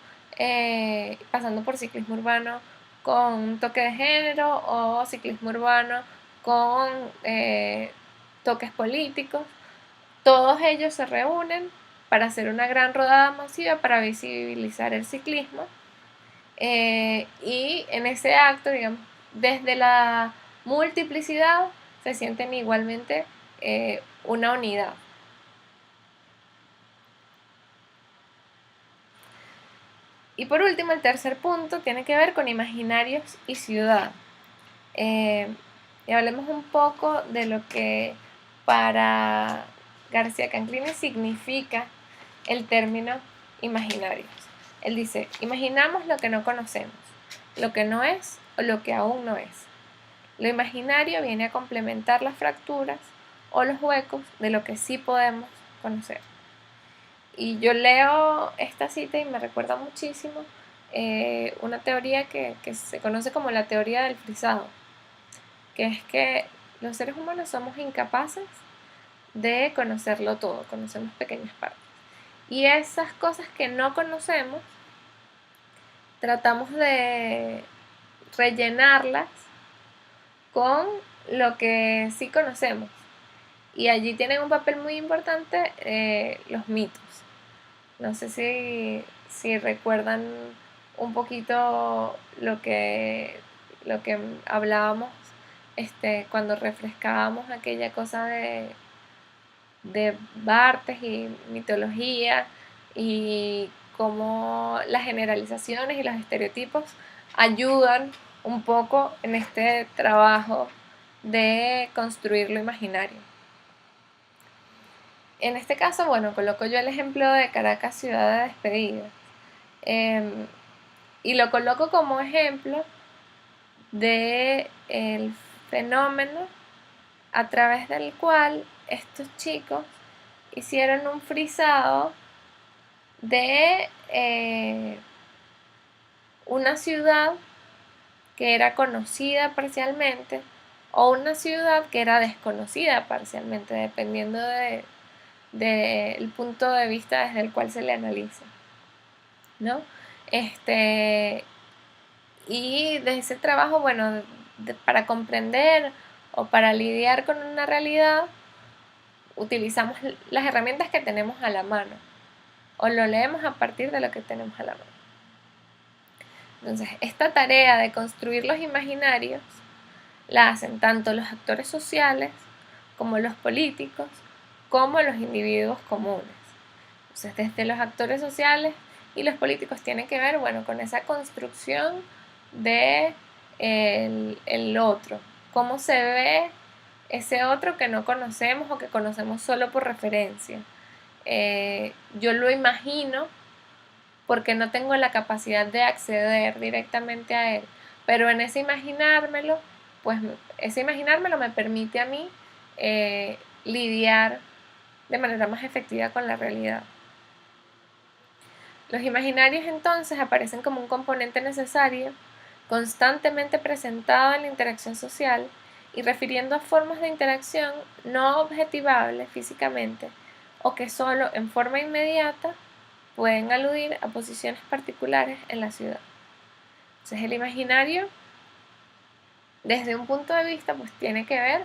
pasando por ciclismo urbano con un toque de género o ciclismo urbano con toques políticos. Todos ellos se reúnen para hacer una gran rodada masiva para visibilizar el ciclismo, y en ese acto, digamos, desde la multiplicidad se sienten igualmente una unidad. Y por último, el tercer punto tiene que ver con imaginarios y ciudad. Y hablemos un poco de lo que para García Canclini significa el término imaginarios. Él dice: imaginamos lo que no conocemos, lo que no es o lo que aún no es. Lo imaginario viene a complementar las fracturas o los huecos de lo que sí podemos conocer. Y yo leo esta cita y me recuerda muchísimo una teoría que se conoce como la teoría del frisado, que es que los seres humanos somos incapaces de conocerlo todo, conocemos pequeñas partes. Y esas cosas que no conocemos, tratamos de rellenarlas con lo que sí conocemos. Y allí tienen un papel muy importante los mitos. No sé si recuerdan un poquito lo que hablábamos cuando refrescábamos aquella cosa de Barthes y mitología, y cómo las generalizaciones y los estereotipos ayudan un poco en este trabajo de construir lo imaginario. En este caso, bueno, coloco yo el ejemplo de Caracas, ciudad de despedida, y lo coloco como ejemplo de el fenómeno a través del cual estos chicos hicieron un frisado de una ciudad que era conocida parcialmente o una ciudad que era desconocida parcialmente, dependiendo del punto de vista desde el cual se le analiza, ¿no? Y de ese trabajo, bueno, para comprender o para lidiar con una realidad, utilizamos las herramientas que tenemos a la mano, o lo leemos a partir de lo que tenemos a la mano. Entonces, esta tarea de construir los imaginarios la hacen tanto los actores sociales como los políticos, como los individuos comunes. Entonces, desde los actores sociales y los políticos tiene que ver, bueno, con esa construcción de el otro, cómo se ve ese otro que no conocemos o que conocemos solo por referencia. Yo lo imagino porque no tengo la capacidad de acceder directamente a él, pero en ese imaginármelo, pues ese imaginármelo me permite a mí lidiar de manera más efectiva con la realidad. Los imaginarios entonces aparecen como un componente necesario, constantemente presentado en la interacción social y refiriendo a formas de interacción no objetivables físicamente o que solo en forma inmediata pueden aludir a posiciones particulares en la ciudad. Entonces el imaginario, desde un punto de vista, pues tiene que ver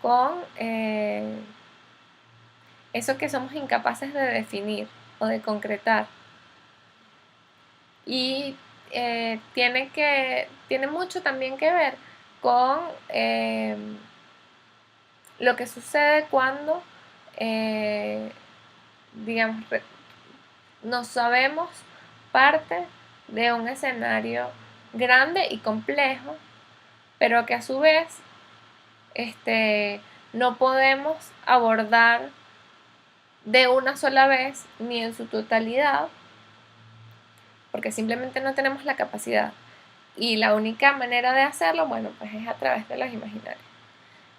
con eso que somos incapaces de definir o de concretar. Y tiene mucho también que ver con lo que sucede cuando, digamos, no sabemos parte de un escenario grande y complejo, pero que a su vez no podemos abordar de una sola vez ni en su totalidad, porque simplemente no tenemos la capacidad. Y la única manera de hacerlo, bueno, pues es a través de los imaginarios.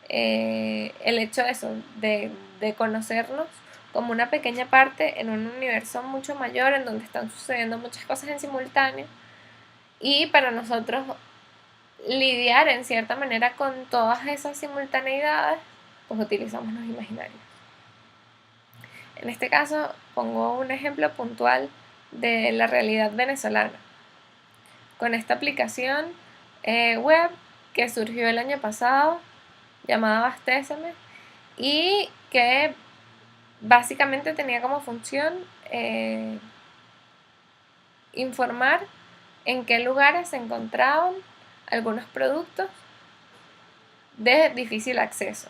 El hecho de eso, de conocernos como una pequeña parte en un universo mucho mayor, en donde están sucediendo muchas cosas en simultáneo, y para nosotros lidiar en cierta manera con todas esas simultaneidades, pues utilizamos los imaginarios. En este caso pongo un ejemplo puntual de la realidad venezolana. Con esta aplicación web que surgió el año pasado, llamada Abastéceme, y que básicamente tenía como función informar en qué lugares se encontraban algunos productos de difícil acceso.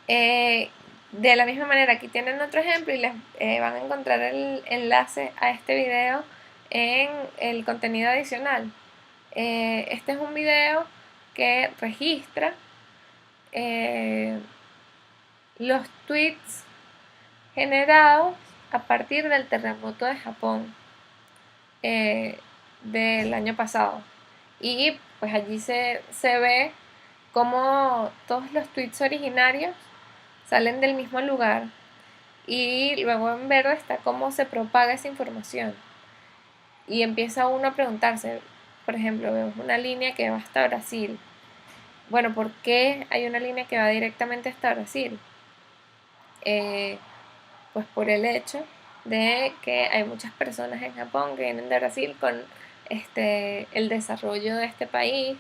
De la misma manera, aquí tienen otro ejemplo y les van a encontrar el enlace a este video en el contenido adicional. Este es un video que registra los tweets generados a partir del terremoto de Japón del año pasado. Y pues allí se ve cómo todos los tweets originarios salen del mismo lugar, y luego en verde está cómo se propaga esa información. Y empieza uno a preguntarse, por ejemplo, vemos una línea que va hasta Brasil. Bueno, ¿por qué hay una línea que va directamente hasta Brasil? Pues por el hecho de que hay muchas personas en Japón que vienen de Brasil con el desarrollo de este país.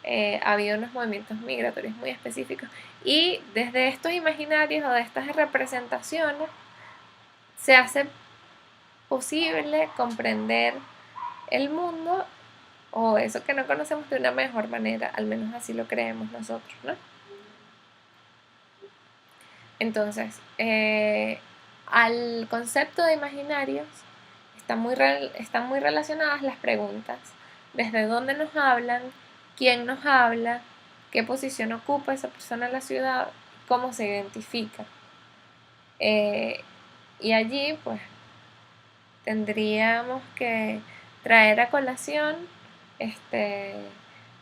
Ha habido unos movimientos migratorios muy específicos, y desde estos imaginarios o de estas representaciones se hace posible comprender el mundo, o eso que no conocemos, de una mejor manera. Al menos así lo creemos nosotros, ¿no? Entonces, al concepto de imaginarios están muy relacionadas las preguntas: ¿desde dónde nos hablan? ¿Quién nos habla? ¿Qué posición ocupa esa persona en la ciudad? ¿Cómo se identifica? Y allí pues tendríamos que traer a colación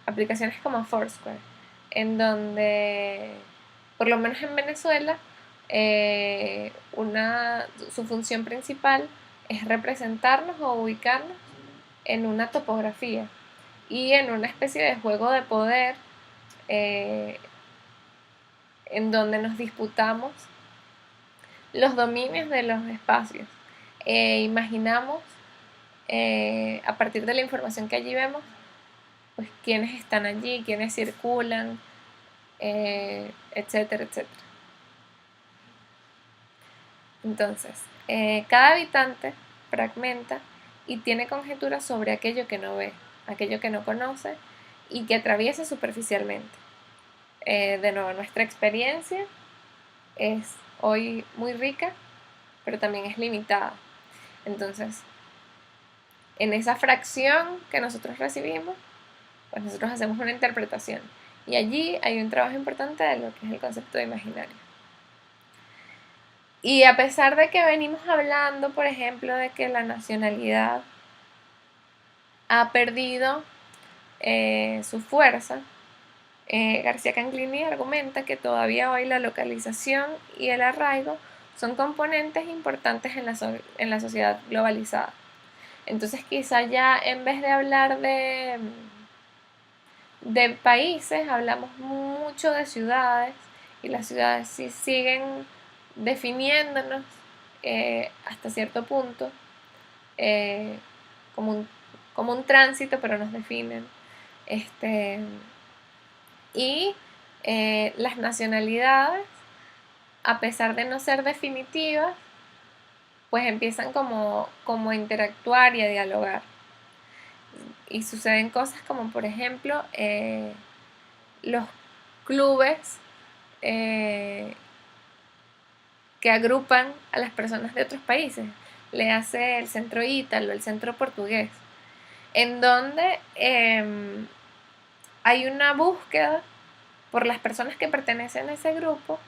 aplicaciones como Foursquare, en donde, por lo menos en Venezuela, su función principal es representarnos o ubicarnos en una topografía y en una especie de juego de poder, en donde nos disputamos los dominios de los espacios. Imaginamos, a partir de la información que allí vemos, pues quiénes están allí, quiénes circulan, etcétera, etcétera. Entonces, cada habitante fragmenta y tiene conjeturas sobre aquello que no ve, aquello que no conoce y que atraviesa superficialmente. De nuevo, nuestra experiencia es hoy muy rica, pero también es limitada. Entonces, en esa fracción que nosotros recibimos, pues nosotros hacemos una interpretación, y allí hay un trabajo importante de lo que es el concepto de imaginario. Y a pesar de que venimos hablando, por ejemplo, de que la nacionalidad ha perdido su fuerza, García Canclini argumenta que todavía hoy la localización y el arraigo son componentes importantes en la sociedad globalizada. Entonces quizá ya en vez de hablar de países, hablamos mucho de ciudades, y las ciudades sí siguen definiéndonos hasta cierto punto, como un tránsito, pero nos definen. Y las nacionalidades, a pesar de no ser definitivas, pues empiezan como a interactuar y a dialogar. y suceden cosas como, por ejemplo, los clubes que agrupan a las personas de otros países. Le hace el centro ítalo, el centro portugués, en donde hay una búsqueda por las personas que pertenecen a ese grupo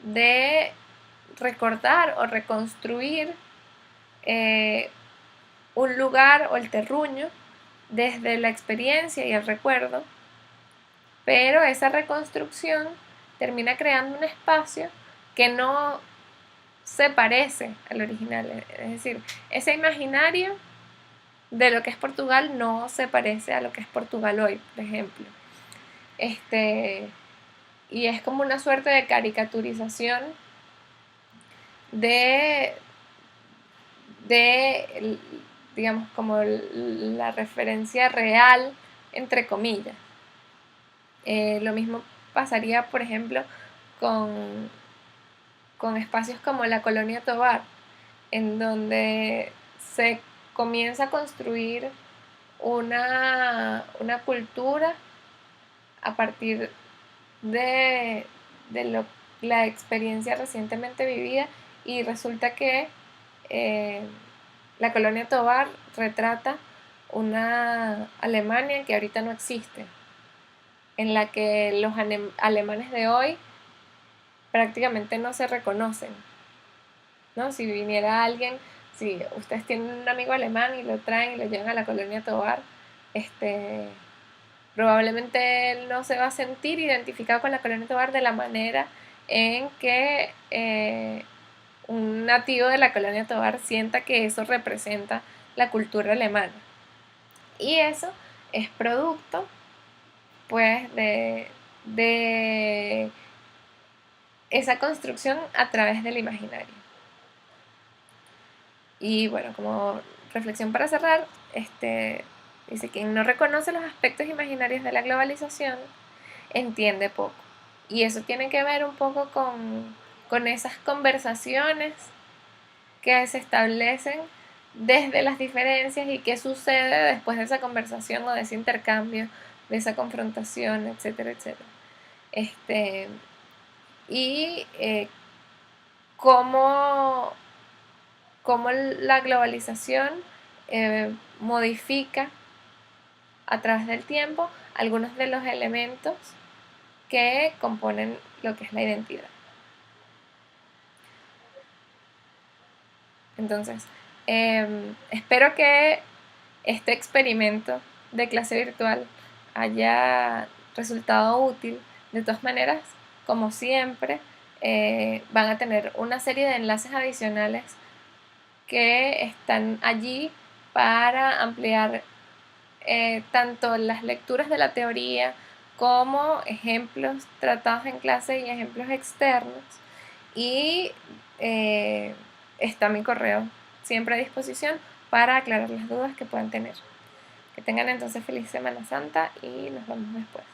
de recordar o reconstruir un lugar o el terruño desde la experiencia y el recuerdo, pero esa reconstrucción termina creando un espacio que no se parece al original, es decir, ese imaginario de lo que es Portugal no se parece a lo que es Portugal hoy, por ejemplo. Y es como una suerte de caricaturización de digamos, como la referencia real, entre comillas. Lo mismo pasaría, por ejemplo, con espacios como la Colonia Tovar, en donde se comienza a construir una cultura a partir de la experiencia recientemente vivida, y resulta que la Colonia Tovar retrata una Alemania que ahorita no existe, en la que los alemanes de hoy prácticamente no se reconocen, ¿no? Si viniera alguien, si ustedes tienen un amigo alemán y lo traen y lo llevan a la Colonia Tovar, probablemente él no se va a sentir identificado con la Colonia Tovar de la manera en que un nativo de la Colonia Tovar sienta que eso representa la cultura alemana. Y eso es producto, pues, de esa construcción a través del imaginario. Y bueno, como reflexión para cerrar, dice: quien no reconoce los aspectos imaginarios de la globalización entiende poco. Y eso tiene que ver un poco con esas conversaciones que se establecen desde las diferencias y qué sucede después de esa conversación o de ese intercambio, de esa confrontación, etcétera, etcétera. Y cómo la globalización modifica a través del tiempo algunos de los elementos que componen lo que es la identidad. Entonces, espero que este experimento de clase virtual haya resultado útil. De todas maneras, como siempre, van a tener una serie de enlaces adicionales que están allí para ampliar tanto las lecturas de la teoría como ejemplos tratados en clase y ejemplos externos. Y está mi correo siempre a disposición para aclarar las dudas que puedan tener. Que tengan entonces feliz Semana Santa y nos vemos después.